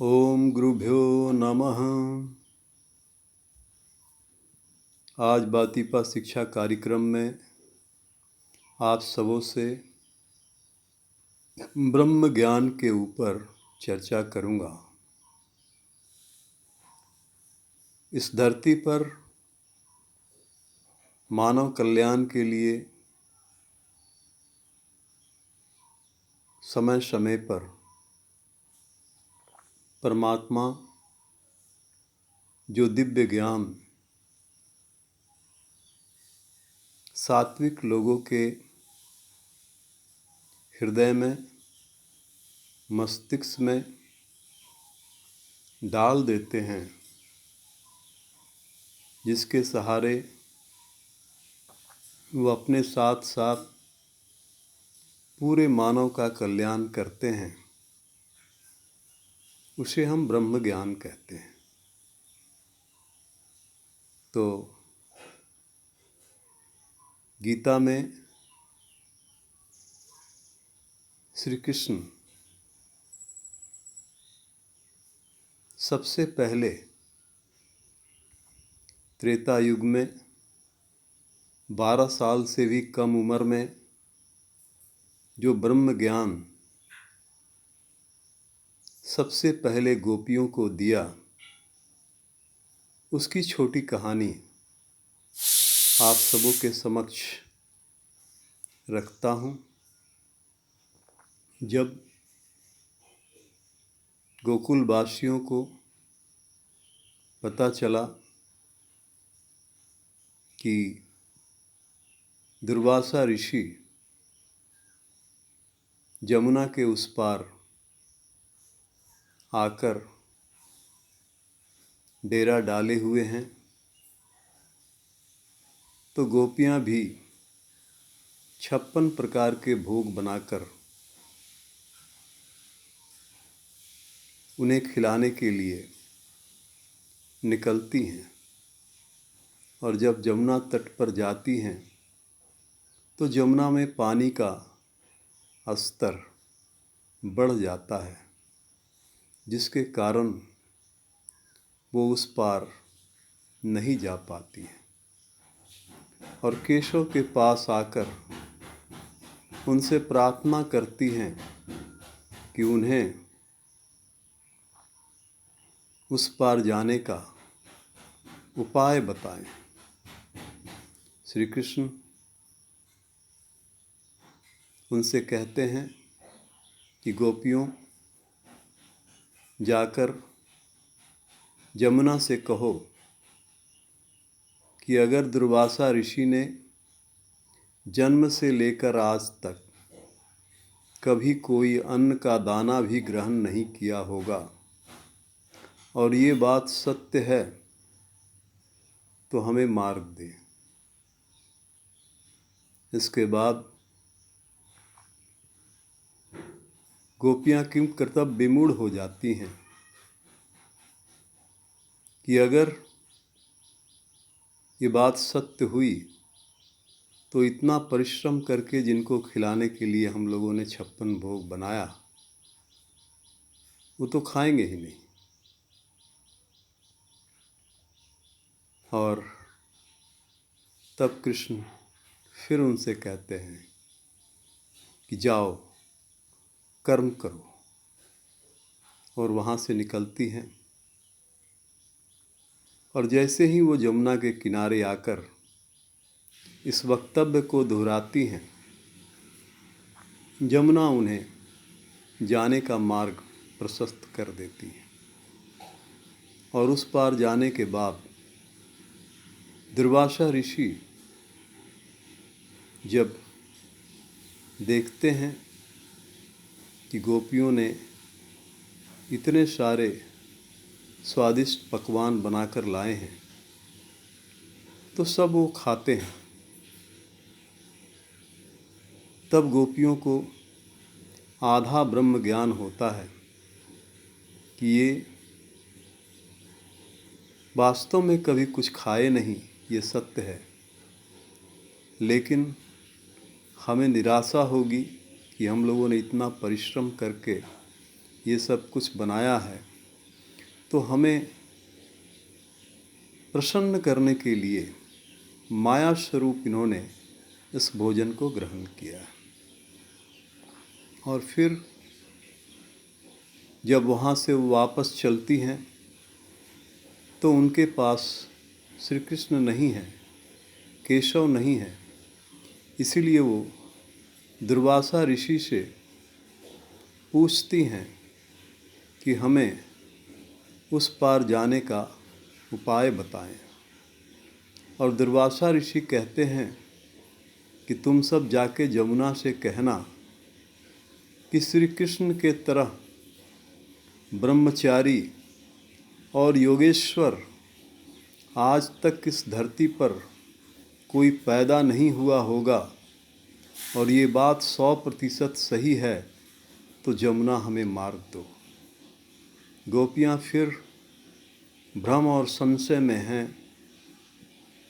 ओम गुरुभ्यो नमः। आज बातीपा शिक्षा कार्यक्रम में आप सबों से ब्रह्म ज्ञान के ऊपर चर्चा करूंगा। इस धरती पर मानव कल्याण के लिए समय समय पर परमात्मा जो दिव्य ज्ञान सात्विक लोगों के हृदय में, मस्तिष्क में डाल देते हैं, जिसके सहारे वो अपने साथ साथ पूरे मानव का कल्याण करते हैं, उसे हम ब्रह्म ज्ञान कहते हैं। तो गीता में श्री कृष्ण सबसे पहले त्रेता युग में 12 साल से भी कम उम्र में जो ब्रह्म ज्ञान सबसे पहले गोपियों को दिया, उसकी छोटी कहानी आप सबों के समक्ष रखता हूँ। जब गोकुलवासियों को पता चला कि दुर्वासा ऋषि जमुना के उस पार आकर डेरा डाले हुए हैं, तो गोपियाँ भी 56 प्रकार के भोग बनाकर उन्हें खिलाने के लिए निकलती हैं। और जब जमुना तट पर जाती हैं तो जमुना में पानी का स्तर बढ़ जाता है, जिसके कारण वो उस पार नहीं जा पाती हैं और केशव के पास आकर उनसे प्रार्थना करती हैं कि उन्हें उस पार जाने का उपाय बताएं। श्री कृष्ण उनसे कहते हैं कि गोपियों, जाकर जमुना से कहो कि अगर दुर्वासा ऋषि ने जन्म से लेकर आज तक कभी कोई अन्न का दाना भी ग्रहण नहीं किया होगा और ये बात सत्य है, तो हमें मार्ग दे। इसके बाद गोपियाँ क्यों कर्तव्य विमूढ़ हो जाती हैं कि अगर ये बात सत्य हुई तो इतना परिश्रम करके जिनको खिलाने के लिए हम लोगों ने 56 भोग बनाया, वो तो खाएंगे ही नहीं। और तब कृष्ण फिर उनसे कहते हैं कि जाओ कर्म करो, और वहाँ से निकलती हैं। और जैसे ही वो जमुना के किनारे आकर इस वक्तव्य को दोहराती हैं, जमुना उन्हें जाने का मार्ग प्रशस्त कर देती है। और उस पार जाने के बाद दुर्वासा ऋषि जब देखते हैं कि गोपियों ने इतने सारे स्वादिष्ट पकवान बनाकर लाए हैं, तो सब वो खाते हैं। तब गोपियों को आधा ब्रह्म ज्ञान होता है कि ये वास्तव में कभी कुछ खाए नहीं, ये सत्य है, लेकिन हमें निराशा होगी कि हम लोगों ने इतना परिश्रम करके ये सब कुछ बनाया है तो हमें प्रसन्न करने के लिए माया स्वरूप इन्होंने इस भोजन को ग्रहण किया। और फिर जब वहाँ से वो वापस चलती हैं तो उनके पास श्री कृष्ण नहीं है, केशव नहीं है। इसीलिए वो दुर्वासा ऋषि से पूछती हैं कि हमें उस पार जाने का उपाय बताएं। और दुर्वासा ऋषि कहते हैं कि तुम सब जाके जमुना से कहना कि श्री कृष्ण के तरह ब्रह्मचारी और योगेश्वर आज तक इस धरती पर कोई पैदा नहीं हुआ होगा, और ये बात 100% सही है, तो जमुना हमें मार्ग दो। गोपियाँ फिर भ्रम और संशय में हैं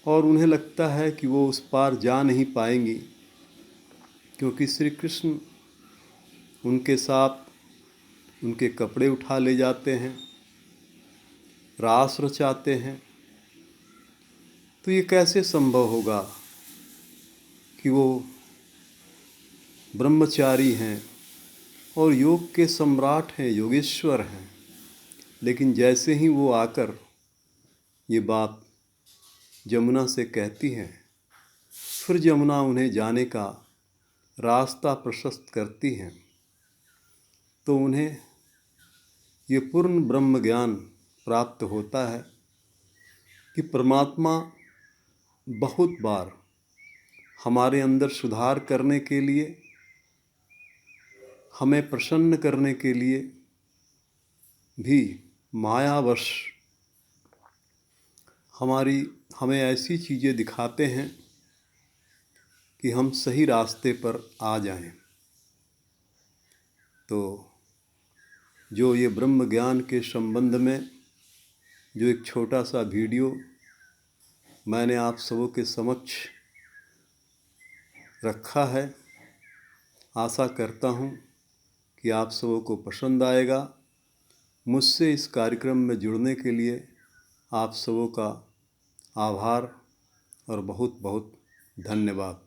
और उन्हें लगता है कि वो उस पार जा नहीं पाएंगी, क्योंकि श्री कृष्ण उनके साथ उनके कपड़े उठा ले जाते हैं, रास रचाते हैं। तो ये कैसे संभव होगा कि वो ब्रह्मचारी हैं और योग के सम्राट हैं, योगेश्वर हैं, लेकिन जैसे ही वो आकर ये बात जमुना से कहती हैं, फिर जमुना उन्हें जाने का रास्ता प्रशस्त करती हैं। तो उन्हें ये पूर्ण ब्रह्म ज्ञान प्राप्त होता है कि परमात्मा बहुत बार हमारे अंदर सुधार करने के लिए, हमें प्रसन्न करने के लिए भी मायावश हमें ऐसी चीज़ें दिखाते हैं कि हम सही रास्ते पर आ जाएं। तो जो ये ब्रह्म ज्ञान के संबंध में जो एक छोटा सा वीडियो मैंने आप सबों के समक्ष रखा है, आशा करता हूँ कि आप सबों को पसंद आएगा। मुझसे इस कार्यक्रम में जुड़ने के लिए आप सबों का आभार और बहुत बहुत धन्यवाद।